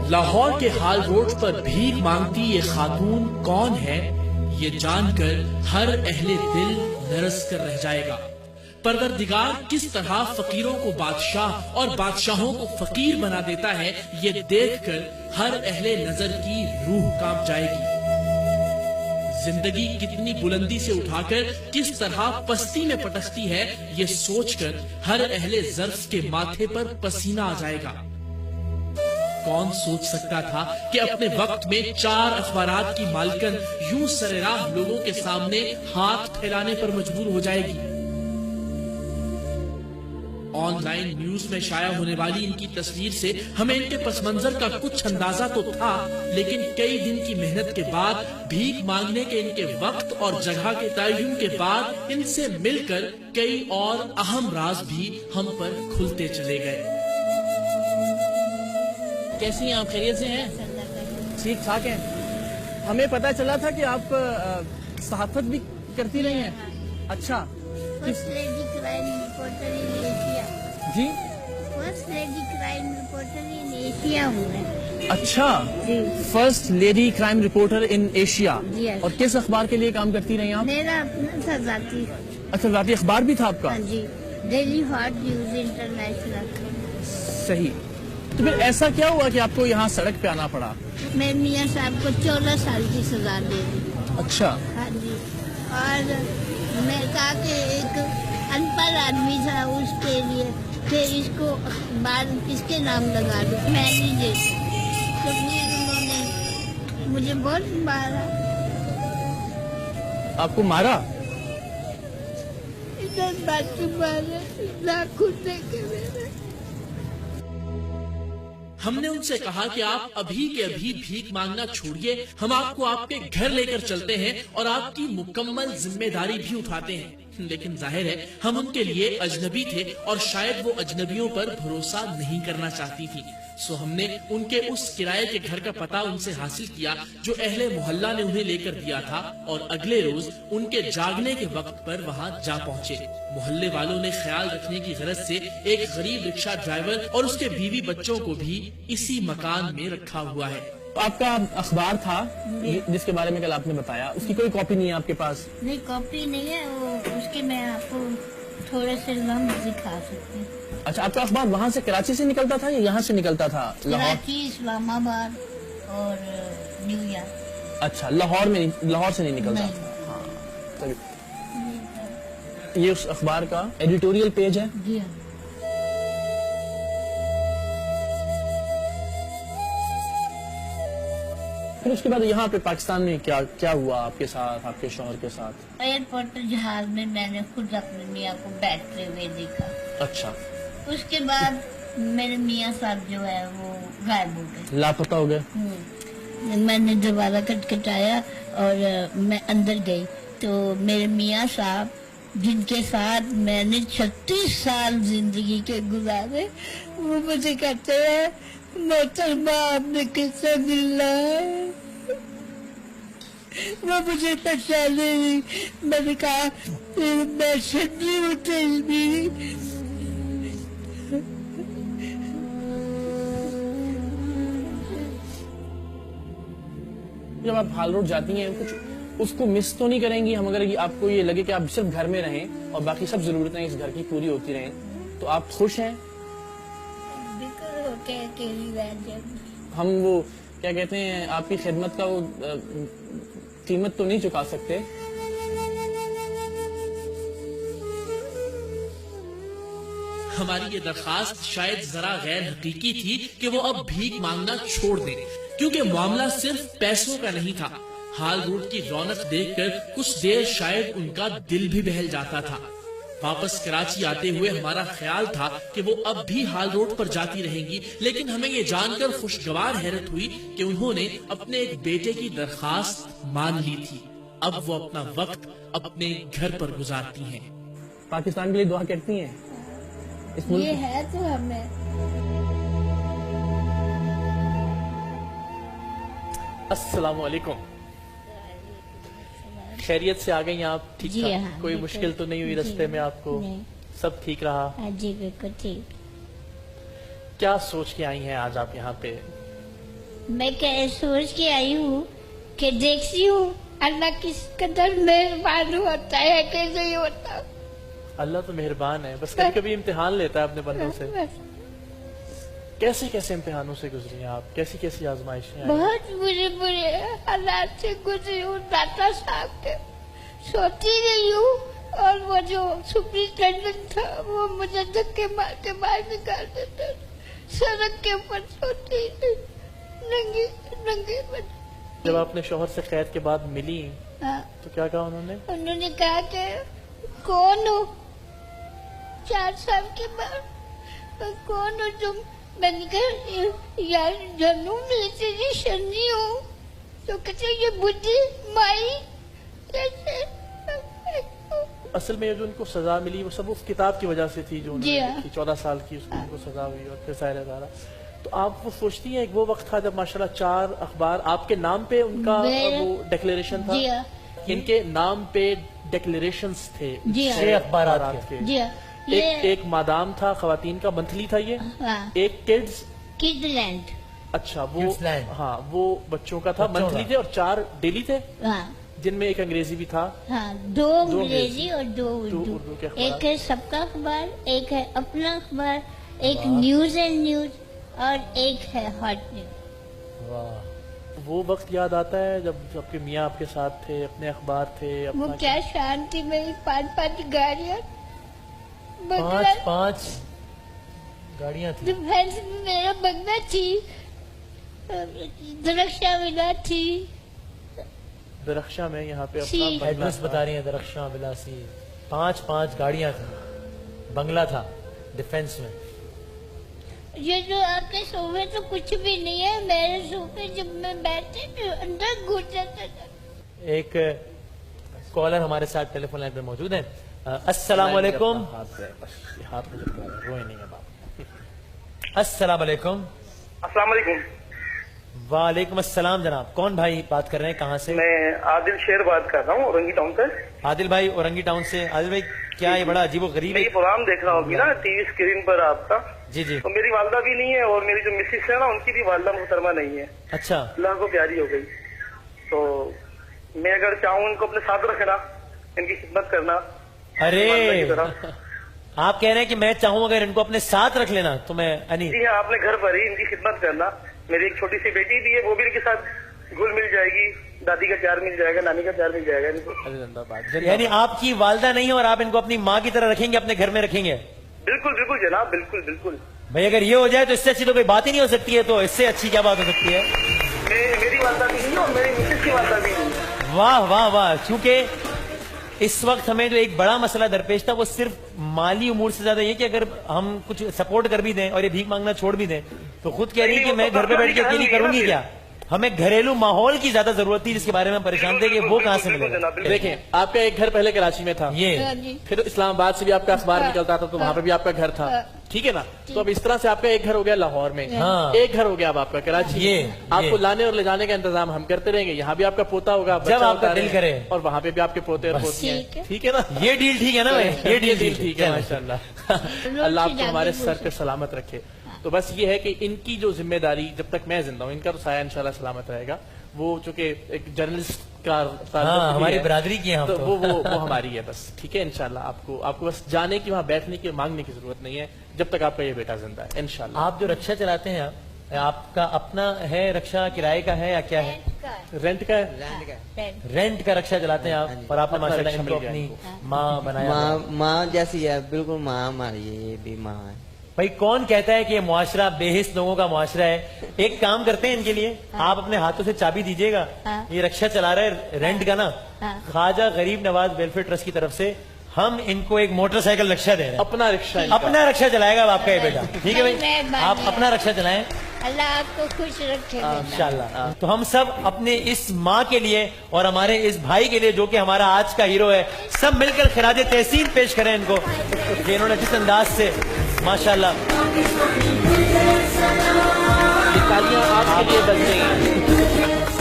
لاہور کے hall road پر بھیک مانگتی یہ خاتون کون ہے، یہ جان کر ہر اہل دل لرز کر رہ جائے گا۔ پروردگار کس طرح فقیروں کو بادشاہ اور بادشاہوں کو فقیر بنا دیتا ہے، یہ دیکھ کر ہر اہل نظر کی روح کانپ جائے گی۔ زندگی کتنی بلندی سے اٹھا کر کس طرح پستی میں پٹکتی ہے، یہ سوچ کر ہر اہل ظرف کے ماتھے پر پسینہ آ جائے گا۔ کون سوچ سکتا تھا کہ اپنے وقت میں 4 اخبارات کی مالکن یوں سرراہ لوگوں کے سامنے ہاتھ پھیلانے پر مجبور ہو جائے گی۔ آن لائن نیوز میں شائع ہونے والی ان کی تصویر سے ہمیں ان کے پس منظر کا کچھ اندازہ تو تھا، لیکن کئی دن کی محنت کے بعد بھیک مانگنے کے ان کے وقت اور جگہ کے تعین کے بعد ان سے مل کر کئی اور اہم راز بھی ہم پر کھلتے چلے گئے۔ کیسی ہیں آپ؟ خیریت سے ہیں؟ ٹھیک ٹھاک ہیں۔ ہمیں پتا چلا تھا کہ آپ صحافت بھی کرتی رہی ہیں۔ اچھا، first lady crime reporter in Asia. جی، first lady crime reporter in Asia ہوں میں۔ اچھا، جی، first lady crime reporter in Asia. جی، اور کس اخبار کے لیے کام کرتی رہی آپ؟ میرا اپنا تھا ذاتی۔ اچھا، ذاتی اخبار بھی تھا آپ کا؟ ہاں جی، ڈیلی ہاٹ نیوز انٹرنیشنل۔ صحیح۔ تو پھر ایسا کیا ہوا کہ آپ کو یہاں سڑک پہ آنا پڑا؟ میں میاں صاحب کو 14 سال کی سزا دے دی۔ اچھا، ہاں جی، اور میں کہا کہ ایک ان پڑھ آدمی تھا، اس کے لیے پھر اس کو بعد کس کے نام لگا دوں، میں نہیں دیتی۔ تو پھر انہوں نے مجھے بہت مارا۔ آپ کو مارا؟ ادھر بات مارا، لاکھوں دیکھے میرے۔ ہم نے ان سے کہا کہ آپ ابھی کے ابھی بھیک مانگنا چھوڑیے، ہم آپ کو آپ کے گھر لے کر چلتے ہیں اور آپ کی مکمل ذمہ داری بھی اٹھاتے ہیں، لیکن ظاہر ہے ہم ان کے لیے اجنبی تھے اور شاید وہ اجنبیوں پر بھروسہ نہیں کرنا چاہتی تھی، سو ہم نے ان کے اس کرائے کے گھر کا پتہ ان سے حاصل کیا جو اہل محلہ نے انہیں لے کر دیا تھا، اور اگلے روز ان کے جاگنے کے وقت پر وہاں جا پہنچے۔ محلے والوں نے خیال رکھنے کی غرض سے ایک غریب رکشہ ڈرائیور اور اس کے بیوی بچوں کو بھی اسی مکان میں رکھا ہوا ہے۔ آپ کا اخبار تھا جس کے بارے میں کل آپ نے بتایا، اس کی کوئی کاپی نہیں ہے آپ کے پاس؟ نہیں، کاپی نہیں ہے، وہ اس کے میں آپ کو تھوڑے سے لمحے دکھا سکتی ہوں۔ اچھا، آپ کا اخبار وہاں سے کراچی سے نکلتا تھا یا یہاں سے نکلتا تھا؟ کراچی، اسلام آباد اور نیو یارک۔ اچھا، لاہور سے نہیں نکلتا؟ ہاں، چلیے۔ یہ اس اخبار کا ایڈیٹوریل پیج ہے؟ جی ہاں۔ پھر اس کے بعد یہاں پہ پاکستان میں کیا ہوا آپ کے ساتھ، آپ کے شوہر کے ساتھ؟ ایئرپورٹ جہاز میں میں نے خود اپنے میاں کو بیٹھتے ہوئے دیکھا۔ اچھا، اس کے بعد میرے میاں صاحب جو ہے وہ غائب ہو گئے، لاپتہ ہو گئے۔ میں نے دوبارہ کٹکھٹایا اور میں اندر گئی تو میرے میاں صاحب جن کے ساتھ میں نے 36 سال زندگی کے گزارے، وہ مجھے کہتے ہیں محترمہ آپ نے کس سے ملنا ہے؟ وہ مجھے پہچانے نہیں۔ میں نے کہا میں شدی ہوں تیری بیوی۔ جب آپ ہال روڈ جاتی ہیں کچھ اس کو مس تو نہیں کریں گی؟ ہم اگر آپ کو یہ لگے کہ آپ صرف گھر میں رہیں اور باقی سب ضرورتیں اس گھر کی پوری ہوتی رہیں تو آپ خوش ہیں؟ ہم وہ کیا کہتے ہیں آپ کی خدمت کا وہ قیمت تو نہیں چکا سکتے۔ ہماری یہ درخواست شاید ذرا غیر حقیقی تھی کہ وہ اب بھیک مانگنا چھوڑ دیں، کیونکہ معاملہ صرف پیسوں کا نہیں تھا۔ ہال روڈ کی رونق دیکھ کر کچھ دیر شاید ان کا دل بھی بہل جاتا تھا۔ واپس کراچی آتے ہوئے ہمارا خیال تھا کہ وہ اب بھی ہال روڈ پر جاتی رہیں گی، لیکن ہمیں یہ جان کر خوشگوار حیرت ہوئی کہ انہوں نے اپنے ایک بیٹے کی درخواست مان لی تھی۔ اب وہ اپنا وقت اپنے گھر پر گزارتی ہیں۔ پاکستان کے لیے دعا کرتی ہیں؟ اس ملک یہ ہے تو ہمیں۔ السلام علیکم، خیریت سے آ گئی آپ؟ ٹھیک جی ٹھاک؟ ہاں، کوئی بالکل۔ مشکل تو نہیں ہوئی رستے میں آپ کو؟ نہیں۔ سب ٹھیک رہا؟ جی بالکل ٹھیک۔ کیا سوچ کے آئی ہیں آج آپ یہاں پہ؟ मैं क्या सोच के आई हूँ कि देखती हूँ अल्लाह किस कदर मेहरबान होता है, कैसे नहीं होता। अल्लाह तो मेहरबान है, बस कभी कभी इम्तिहान लेता है अपने बंदों से। कैसे कैसे इम्तिहानों से गुजरी हैं आप, कैसी कैसी आजमाइशें आई? बहुत बुरे बुरे हालात से गुजरी हूँ दाता साहब के, सोती रही हूँ। और वो जो सुपरिटेंडेंट था वो मुझे धक्के मार के बाहर निकाल देता, सड़क के ऊपर सोती थी नंगी नंगी। जब आपने शौहर से कैद के बाद मिली हाँ, तो क्या कहा उन्होंने? उन्होंने कहा कि कौन हो, 4 साल के बाद कौन हो तुम? मैंने कहा यार जानू मैं तेरी शनी हूँ। तो कहते ये बुद्धि माई कैसे। असल में ये जो उनको सजा मिली वो सब उस किताब की वजह से थी जो जी उन्होंने हाँ। लिखी, 14 साल की उसको उनको सजा हुई और फिर साहिर अदारा। तो आप वो सोचती हैं एक वो वक्त था जब माशाल्लाह 4 अखबार आपके नाम पे उनका मेरा- वो डिक्लेरेशन था, जी हाँ। इनके नाम पे डिक्लेरेशंस थे जी हाँ। 6 अखबारात के। जी हाँ, एक मादाम था, खवातीन का मंथली था ये, हाँ, एक किड्स, किडलैंड, अच्छा वो Kidsland। हाँ वो बच्चों का था, बच्चों मंथली का। थे, और 4 डेली थे हाँ जिनमें एक अंग्रेजी भी था। हाँ, 2 अंग्रेजी और 2 उर्दू उर्दू। के अखबार। एक है सबका अखबार, एक है अपना अखबार, एक न्यूज एंड न्यूज और एक है हॉट न्यूज। वाह, वो वक्त याद आता है जब आपके मियाँ आपके साथ थे, अपने अखबार थे, वो अपना क्या शांति में 5-5 गाड़ियाँ बंगला, 5 गाड़ियां थी। डिफेंस में मेरा बंगला थी, दरख्शा मिला थी। दरख्शा में यहाँ पे जी। अपना बंगला एड्रेस था। बता रही है दरख्शां बिलासी। 5 गाड़ियां थी, बंगला था डिफेंस में। ये जो आपके सोफे तो कुछ भी नहीं है, मेरे सोफे जब मैं बैठती तो अंदर घुस जाता था। एक कॉलर हमारे साथ टेलीफोन लाइन पे मौजूद है। अस्सलाम वालेकुम। हाथ पे बस, ये हाथ में चिपका है, रोए नहीं है बाप। अस्सलाम वालेकुम। अस्सलाम वालेकुम। वालेकुम अस्सलाम जनाब, कौन भाई बात कर रहे हैं, कहाँ से? मैं आदिल शेर बात कर रहा हूँ औरंगी टाउन से। आदिल भाई औरंगी टाउन से। आदिल भाई क्या ये बड़ा अजीबो गरीब मैं ये है? प्रोग्राम देख रहा हूँ ना टीवी स्क्रीन पर आपका। जी जी, तो मेरी वालदा भी नहीं है और मेरी जो मिसेस है ना उनकी भी वालदा मुहतरमा नहीं है, अच्छा। अल्लाह को प्यारी हो गई। तो मैं अगर चाहूँ इनको अपने साथ रखना, इनकी खिदमत करना अरे वालदा की तरह। आप कह रहे हैं कि मैं चाहूँ अगर इनको अपने साथ रख लेना तो मैं अनी। जी हाँ, आपने घर पर ही इनकी खिदमत करना। मेरी एक छोटी सी बेटी भी है, वो भी इनके साथ घुल मिल जाएगी, दादी का प्यार मिल जाएगा, नानी का प्यार मिल जाएगा इनको। अरे जिंदाबाद, यानी आपकी वालदा नहीं है और आप इनको अपनी माँ की तरह रखेंगे, अपने घर में रखेंगे? बिल्कुल बिल्कुल जनाब, बिल्कुल बिल्कुल। भाई अगर ये हो जाए तो इससे अच्छी तो कोई बात ही नहीं हो सकती है, तो इससे अच्छी क्या बात हो सकती है? मेरी वालदा भी नहीं है और मेरी मिसेस की वालदा भी नहीं है। वाह वाह वाह। चूंकि इस वक्त हमें जो एक बड़ा मसला दरपेश था वो सिर्फ माली उमूर से ज्यादा ये कि अगर हम कुछ सपोर्ट कर भी दें और ये भीख मांगना छोड़ भी दें तो खुद कह रही है कि मैं घर पे बैठ के अकेली करूंगी क्या? हमें घरेलू माहौल की ज्यादा जरूरत थी जिसके बारे में हम परेशान थे कि वो कहाँ से मिलेगा। देखें आपका एक घर पहले कराची में था, ये हाँ जी। फिर इस्लामाबाद से भी आपका अखबार निकलता था तो वहां पे भी आपका घर था, ठीक है ना? तो अब इस तरह से आपका एक घर हो गया लाहौर में, हाँ। एक घर हो गया अब आपका कराची ये, में। आपको ये। लाने और ले जाने का इंतजाम हम करते रहेंगे। यहाँ भी आपका पोता होगा, जब बच्चा आपका होता दिल रहे, करे। और वहाँ पे भी आपके पोते और बस। पोतियां, ठीक है। ठीक है ना? ये डील ठीक है ना भाई? ये डील ठीक है चलो। माशाल्लाह। अल्लाह आपको हमारे सर पे सलामत रखे। तो बस ये है कि इनकी जो जिम्मेदारी जब तक मैं जिंदा हूँ, इनका तो साया इंशाल्लाह सलामत रहेगा। वो चूंकि एक जर्नलिस्ट का ताल्लुक हाँ, भी हमारी है, बिरादरी की है हम तो तो। वो हमारी है बस, ठीक है इंशाल्लाह। आपको बस जाने की, वहाँ बैठने की, मांगने की जरूरत नहीं है जब तक आपका ये बेटा जिंदा है इंशाल्लाह। आप जो रक्षा चलाते हैं आपका अपना है रक्षा, किराए का है या क्या है? रेंट का है? रेंट का रक्षा चलाते हैं आप, और आपने अपना माशाल्लाह रक्षा इनको मिल गया अपनी माँ बनाया हुआ है। माँ जैसी है, बिल्कुल माँ हमारी है, ये भी माँ है। भाई कौन कहता है कि ये मुआशरा बेहिस लोगों का मुआशरा है? एक काम करते हैं इनके लिए, आप अपने हाथों से चाबी दीजिएगा। हाँ। ये रक्षा चला रहे हैं रेंट का ना, हाँ। ख्वाजा गरीब नवाज वेलफेयर ट्रस्ट की तरफ से हम इनको एक मोटरसाइकिल रक्षा दे रहे हैं। अपना रिक्शा इनका। अपना रक्षा चलाएगा अब आपका ये बेटा, ठीक है भाई? मेहरबानी आप है। अपना रक्षा चलाएं अल्लाह आपको खुश रखे बेटा। इंशाल्लाह। तो हम सब अपने इस माँ के लिए और हमारे इस भाई के लिए जो कि हमारा आज का हीरो है, सब मिलकर खिराज तहसीन पेश करें इनको कि इन्होंने जिस अंदाज से माशाल्लाह। ये तालियां आपके लिए बज रही हैं।